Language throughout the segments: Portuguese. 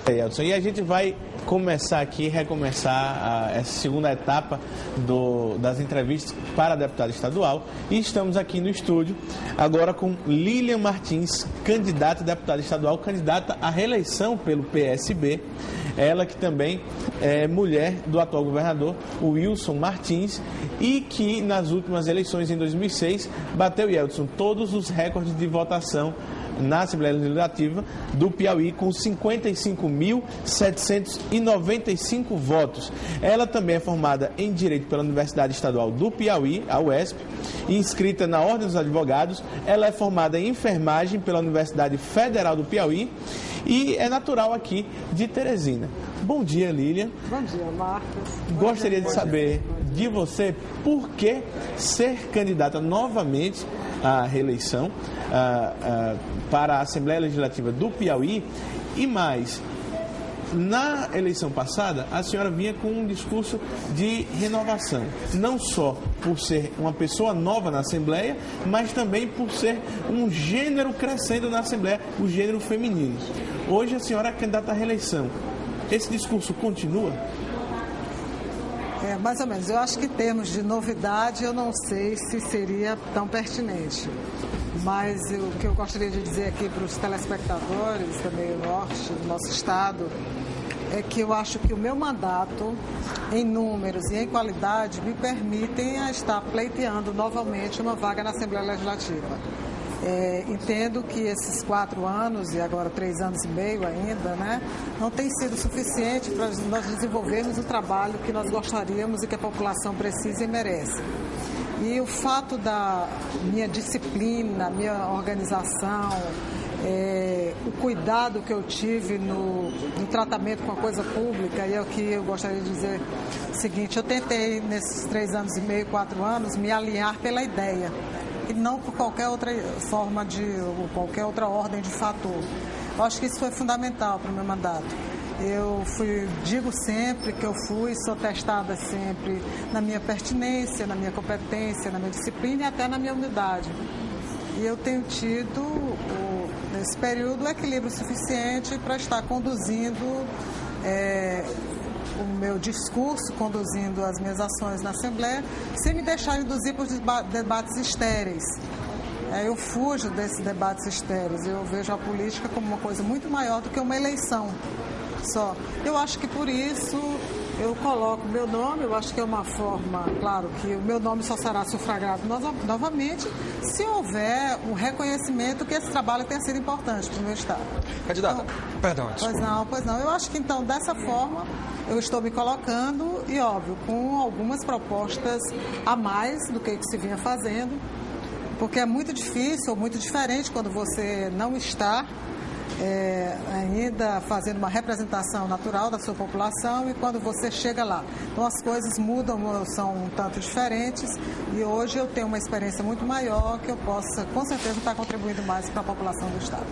Edson, e a gente vai começar aqui, recomeçar essa segunda etapa das entrevistas para deputado estadual, e estamos aqui no estúdio agora com Lilian Martins, candidata a deputada estadual, candidata à reeleição pelo PSB, ela que também é mulher do atual governador, o Wilson Martins, e que nas últimas eleições em 2006 bateu, Edson, todos os recordes de votação na Assembleia Legislativa do Piauí, com 55.795 votos. Ela também é formada em Direito pela Universidade Estadual do Piauí, a UESP, inscrita na Ordem dos Advogados. Ela é formada em Enfermagem pela Universidade Federal do Piauí e é natural aqui de Teresina. Bom dia, Lilian. Bom dia, Marcos. Gostaria de saber de você por que ser candidata novamente à reeleição para a Assembleia Legislativa do Piauí, e mais, na eleição passada a senhora vinha com um discurso de renovação, não só por ser uma pessoa nova na Assembleia, mas também por ser um gênero crescendo na Assembleia, o gênero feminino. Hoje a senhora é candidata à reeleição. Esse discurso continua? Mais ou menos. Eu acho que em termos de novidade, eu não sei se seria tão pertinente. Mas o que eu gostaria de dizer aqui para os telespectadores do meio norte do nosso estado é que eu acho que o meu mandato, em números e em qualidade, me permitem estar pleiteando novamente uma vaga na Assembleia Legislativa. Entendo que esses 4 anos, e agora 3 anos e meio ainda, não tem sido suficiente para nós desenvolvermos o trabalho que nós gostaríamos e que a população precisa e merece. E o fato da minha disciplina, minha organização, o cuidado que eu tive no tratamento com a coisa pública, e é o que eu gostaria de dizer o seguinte: eu tentei nesses 3 anos e meio, 4 anos, me alinhar pela ideia, e não por qualquer outra forma ou qualquer outra ordem de fator. Eu acho que isso foi fundamental para o meu mandato. Digo sempre que eu sou testada sempre na minha pertinência, na minha competência, na minha disciplina e até na minha humildade. E eu tenho tido, nesse período, o equilíbrio suficiente para estar conduzindo o meu discurso, conduzindo as minhas ações na Assembleia, sem me deixar induzir por debates estéreis. Eu fujo desses debates estéreis. Eu vejo a política como uma coisa muito maior do que uma eleição só. Eu acho que por isso eu coloco o meu nome. Eu acho que é uma forma, claro, que o meu nome só será sufragado novamente se houver um reconhecimento que esse trabalho tenha sido importante para o meu estado. Candidata, então, perdão. Pois não. Eu acho que então, dessa forma, eu estou me colocando e, óbvio, com algumas propostas a mais do que se vinha fazendo, porque é muito difícil ou muito diferente quando você não está ainda fazendo uma representação natural da sua população e quando você chega lá. Então as coisas mudam, são um tanto diferentes, e hoje eu tenho uma experiência muito maior que eu possa, com certeza, estar contribuindo mais para a população do estado.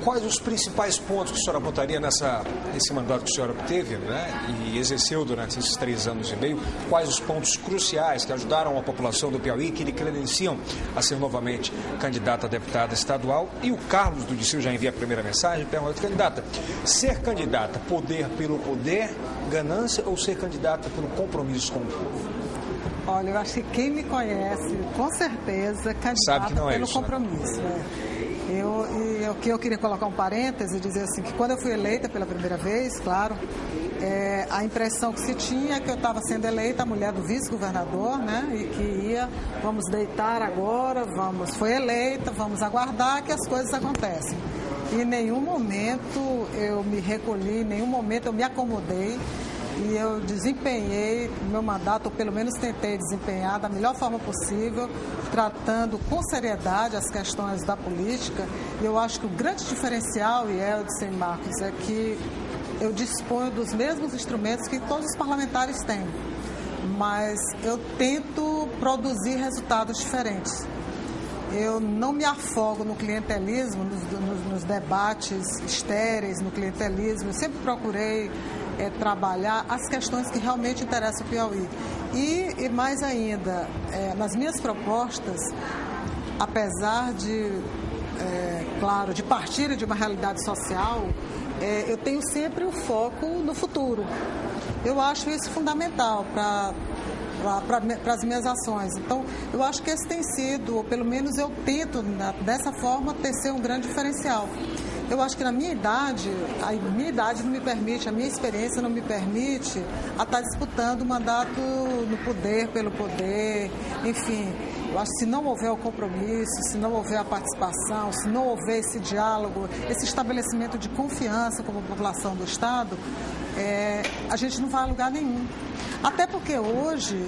Quais os principais pontos que a senhora apontaria nesse mandato que a senhora obteve, e exerceu durante esses 3 anos e meio? Quais os pontos cruciais que ajudaram a população do Piauí, que lhe credenciam a ser novamente candidata a deputada estadual? E o Carlos do Dicil já envia a primeira mensagem, pergunta: candidata, ser candidata poder pelo poder, ganância, ou ser candidata pelo compromisso com o povo? Olha, eu acho que quem me conhece, com certeza, candidata pelo compromisso. Eu queria colocar um parêntese e dizer assim, que quando eu fui eleita pela primeira vez, claro, a impressão que se tinha é que eu estava sendo eleita a mulher do vice-governador, e que vamos deitar agora, foi eleita, vamos aguardar que as coisas acontecem. E em nenhum momento eu me recolhi, em nenhum momento eu me acomodei, e eu desempenhei o meu mandato, ou pelo menos tentei desempenhar da melhor forma possível, tratando com seriedade as questões da política. E eu acho que o grande diferencial, Edson e Marcos, é que eu disponho dos mesmos instrumentos que todos os parlamentares têm, mas eu tento produzir resultados diferentes. Eu não me afogo no clientelismo, nos debates estéreis, no clientelismo. Eu sempre procurei trabalhar as questões que realmente interessam o Piauí. E mais ainda, nas minhas propostas, apesar de, claro, de partir de uma realidade social, eu tenho sempre o foco no futuro. Eu acho isso fundamental para as minhas ações. Então, eu acho que esse tem sido, ou pelo menos eu tento, dessa forma, ser um grande diferencial. Eu acho que na minha idade, a minha idade não me permite, a minha experiência não me permite a estar disputando o mandato no poder, pelo poder, enfim. Eu acho que se não houver o compromisso, se não houver a participação, se não houver esse diálogo, esse estabelecimento de confiança com a população do Estado, a gente não vai a lugar nenhum. Até porque hoje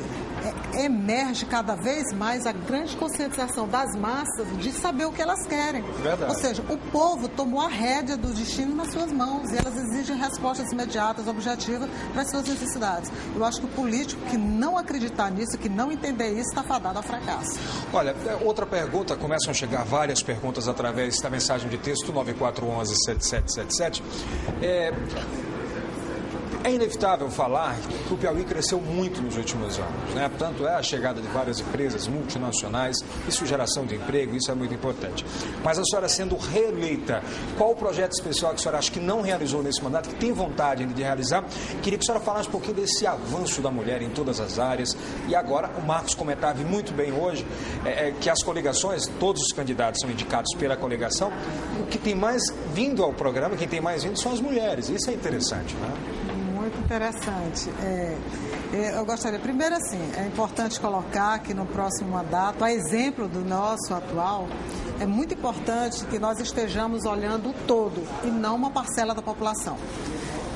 emerge cada vez mais a grande conscientização das massas de saber o que elas querem. Verdade. Ou seja, o povo tomou a rédea do destino nas suas mãos e elas exigem respostas imediatas, objetivas para as suas necessidades. Eu acho que o político que não acreditar nisso, que não entender isso, está fadado ao fracasso. Olha, outra pergunta, começam a chegar várias perguntas através da mensagem de texto 9411-7777. É inevitável falar que o Piauí cresceu muito nos últimos anos, né? Tanto é a chegada de várias empresas multinacionais, isso geração de emprego, isso é muito importante. Mas a senhora sendo reeleita, qual o projeto especial que a senhora acha que não realizou nesse mandato, que tem vontade de realizar? Queria que a senhora falasse um pouquinho desse avanço da mulher em todas as áreas. E agora, o Marcos comentava muito bem hoje, que as coligações, todos os candidatos são indicados pela coligação. O que tem mais vindo ao programa, quem tem mais vindo são as mulheres. Isso é interessante, né? Muito interessante. Eu gostaria, primeiro assim, é importante colocar que no próximo mandato, a exemplo do nosso atual, é muito importante que nós estejamos olhando o todo e não uma parcela da população.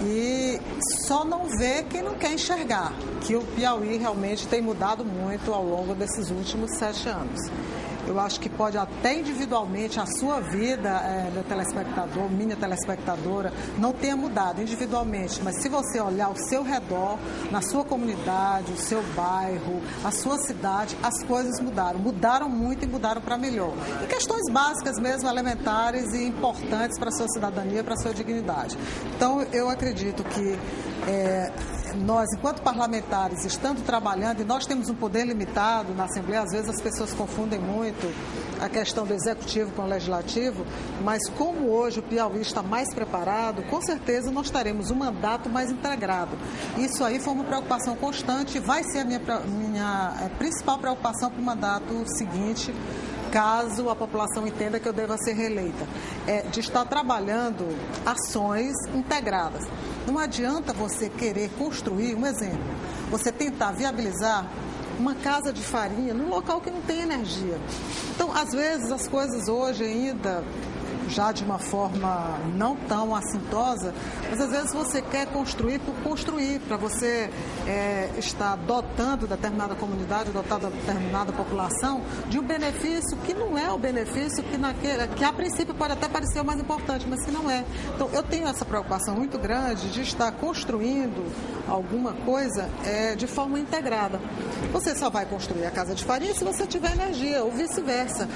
E só não vê quem não quer enxergar, que o Piauí realmente tem mudado muito ao longo desses últimos 7 anos. Eu acho que pode até individualmente a sua vida, meu telespectador, minha telespectadora, não tenha mudado individualmente, mas se você olhar ao seu redor, na sua comunidade, o seu bairro, a sua cidade, as coisas mudaram muito e mudaram para melhor. E questões básicas mesmo, elementares e importantes para a sua cidadania, para a sua dignidade. Então, eu acredito que nós, enquanto parlamentares, estando trabalhando, e nós temos um poder limitado na Assembleia, às vezes as pessoas confundem muito a questão do Executivo com o Legislativo, mas como hoje o Piauí está mais preparado, com certeza nós teremos um mandato mais integrado. Isso aí foi uma preocupação constante e vai ser a minha principal preocupação para o mandato seguinte, caso a população entenda que eu deva ser reeleita, de estar trabalhando ações integradas. Não adianta você querer construir, um exemplo, você tentar viabilizar uma casa de farinha num local que não tem energia. Então, às vezes, as coisas hoje ainda, já de uma forma não tão assintosa, mas às vezes você quer construir por construir, para você estar dotando determinada comunidade, dotando determinada população de um benefício que não é o benefício que a princípio pode até parecer o mais importante, mas que não é. Então, eu tenho essa preocupação muito grande de estar construindo alguma coisa de forma integrada. Você só vai construir a casa de farinha se você tiver energia, ou vice-versa.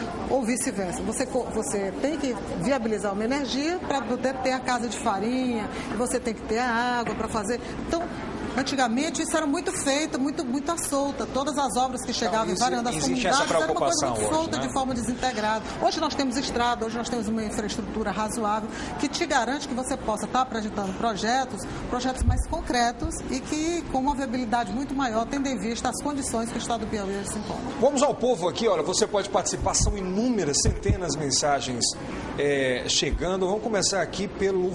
Você tem que viabilizar uma energia para poder ter a casa de farinha, e você tem que ter a água para fazer. Então, antigamente isso era muito feito, muito à solta. Todas as obras que chegavam em várias das comunidades era uma coisa muito solta, de forma desintegrada. Hoje nós temos estrada, hoje nós temos uma infraestrutura razoável que te garante que você possa estar apresentando projetos mais concretos e que com uma viabilidade muito maior, tendo em vista as condições que o Estado do Piauí se encontra. Vamos ao povo aqui, olha, você pode participar, são inúmeras, centenas de mensagens chegando. Vamos começar aqui pelo...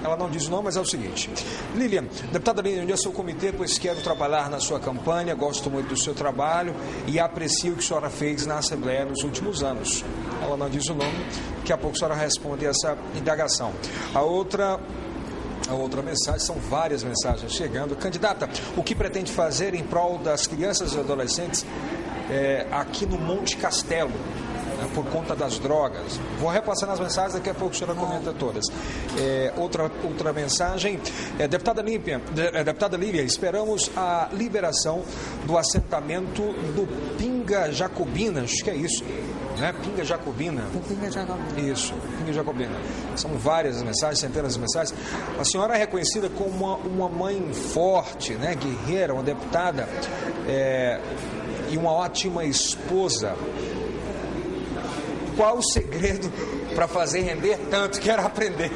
Ela não diz o nome, mas é o seguinte. Lilian, deputada Lilian, eu sou comitê, pois quero trabalhar na sua campanha, gosto muito do seu trabalho e aprecio o que a senhora fez na Assembleia nos últimos anos. Ela não diz o nome, daqui a pouco a senhora responde essa indagação. A outra mensagem, são várias mensagens chegando. Candidata, o que pretende fazer em prol das crianças e adolescentes aqui no Monte Castelo? Por conta das drogas. Vou repassando as mensagens, daqui a pouco a senhora comenta todas. Outra mensagem. Deputada Lívia, esperamos a liberação do assentamento do Pinga Jacobina. Acho que é isso, né? Pinga Jacobina. Pinga Jacobina. Isso, Pinga Jacobina. São várias mensagens, centenas de mensagens. A senhora é reconhecida como uma mãe forte, né? Guerreira, uma deputada e uma ótima esposa. qual o segredo para fazer render tanto? Quero aprender.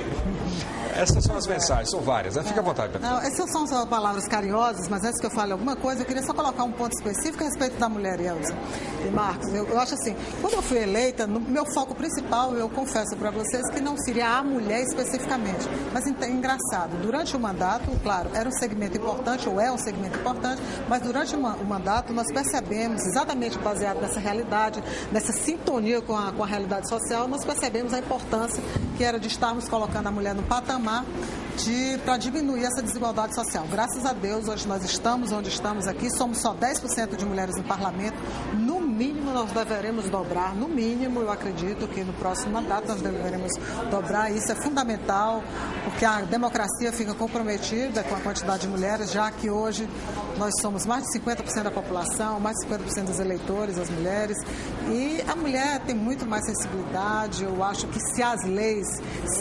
Essas são as mensagens, são várias, né? Fica à vontade, Betânia. Não, essas são só palavras carinhosas, mas antes que eu fale alguma coisa, eu queria só colocar um ponto específico a respeito da mulher, Elza e Marcos. Eu acho assim, quando eu fui eleita, no meu foco principal, eu confesso para vocês que não seria a mulher especificamente, mas é engraçado, durante o mandato, claro, era um segmento importante, ou é um segmento importante, mas durante o mandato nós percebemos, exatamente baseado nessa realidade, nessa sintonia com a realidade social, nós percebemos a importância que era de estarmos colocando a mulher no patamar para diminuir essa desigualdade social. Graças a Deus, hoje nós estamos onde estamos aqui, somos só 10% de mulheres no parlamento, no mínimo nós deveremos dobrar, no mínimo eu acredito que no próximo mandato nós deveremos dobrar, isso é fundamental, porque a democracia fica comprometida com a quantidade de mulheres, já que hoje nós somos mais de 50% da população, mais de 50% dos eleitores, as mulheres, e a mulher tem muito mais sensibilidade. Eu acho que se as leis,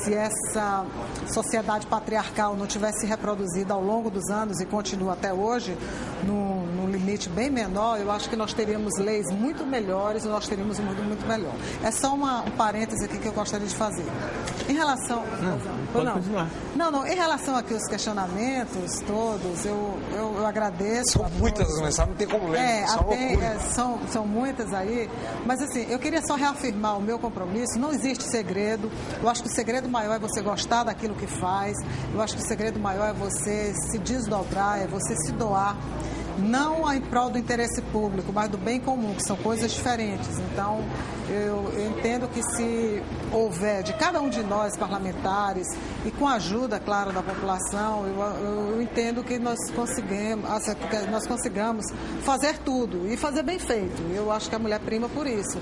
se essa sociedade patriarcal não tivesse reproduzido ao longo dos anos e continua até hoje, num limite bem menor, eu acho que nós teríamos leis muito melhores e nós teríamos um mundo muito melhor. É só um parêntese aqui que eu gostaria de fazer. Em relação... Não, em relação aqui aos questionamentos todos, eu agradeço. São muitas as mensagens, não tem como ler. São muitas aí, mas assim, eu queria só reafirmar o meu compromisso, não existe segredo, eu acho que o segredo maior é você gostar daquilo que faz, eu acho que o segredo maior é você se desdobrar, é você se doar, não em prol do interesse público, mas do bem comum, que são coisas diferentes. Então, eu entendo que se houver de cada um de nós parlamentares e com a ajuda, claro, da população, eu entendo que nós consigamos fazer tudo e fazer bem feito. Eu acho que a mulher prima por isso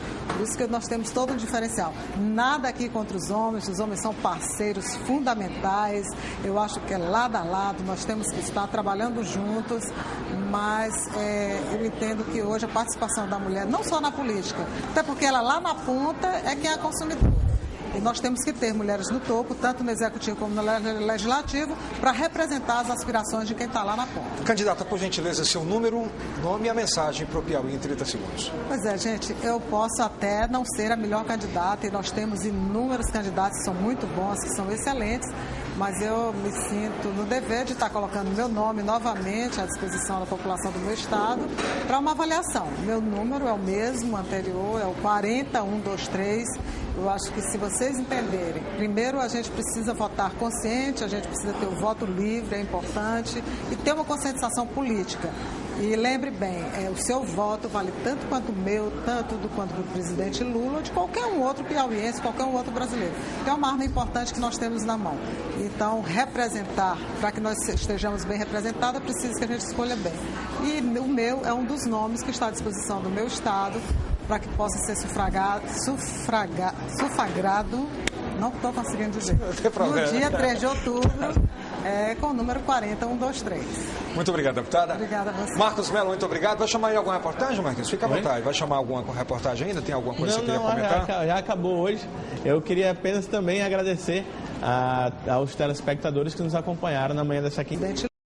que nós temos todo um diferencial. Nada aqui contra os homens são parceiros fundamentais, eu acho que é lado a lado, nós temos que estar trabalhando juntos, mas eu entendo que hoje a participação da mulher, não só na política, até porque ela lá na ponta é quem é a consumidora. E nós temos que ter mulheres no topo, tanto no executivo como no legislativo, para representar as aspirações de quem está lá na ponta. Candidata, por gentileza, seu número, nome e a mensagem para o Piauí em 30 segundos. Pois é, gente, eu posso até não ser a melhor candidata, e nós temos inúmeros candidatos que são muito bons, que são excelentes, mas eu me sinto no dever de estar colocando meu nome novamente à disposição da população do meu estado para uma avaliação. Meu número é o mesmo, anterior, é o 40123. Eu acho que se vocês entenderem, primeiro a gente precisa votar consciente, a gente precisa ter o voto livre, é importante, e ter uma conscientização política. E lembre bem, o seu voto vale tanto quanto o meu, tanto quanto do presidente Lula, ou de qualquer um outro piauiense, qualquer um outro brasileiro. É uma arma importante que nós temos na mão. Então, representar, para que nós estejamos bem representados, é preciso que a gente escolha bem. E o meu é um dos nomes que está à disposição do meu estado, para que possa ser sufragado, não estou conseguindo dizer, no dia 3 de outubro, com o número 40123. Muito obrigado, deputada. Obrigada a você. Marcos Mello, muito obrigado. Vai chamar aí alguma reportagem, Marcos? Fica à vontade. Vai chamar alguma reportagem ainda? Tem alguma coisa que você queria comentar? Já acabou hoje. Eu queria apenas também agradecer aos telespectadores que nos acompanharam na manhã dessa quinta.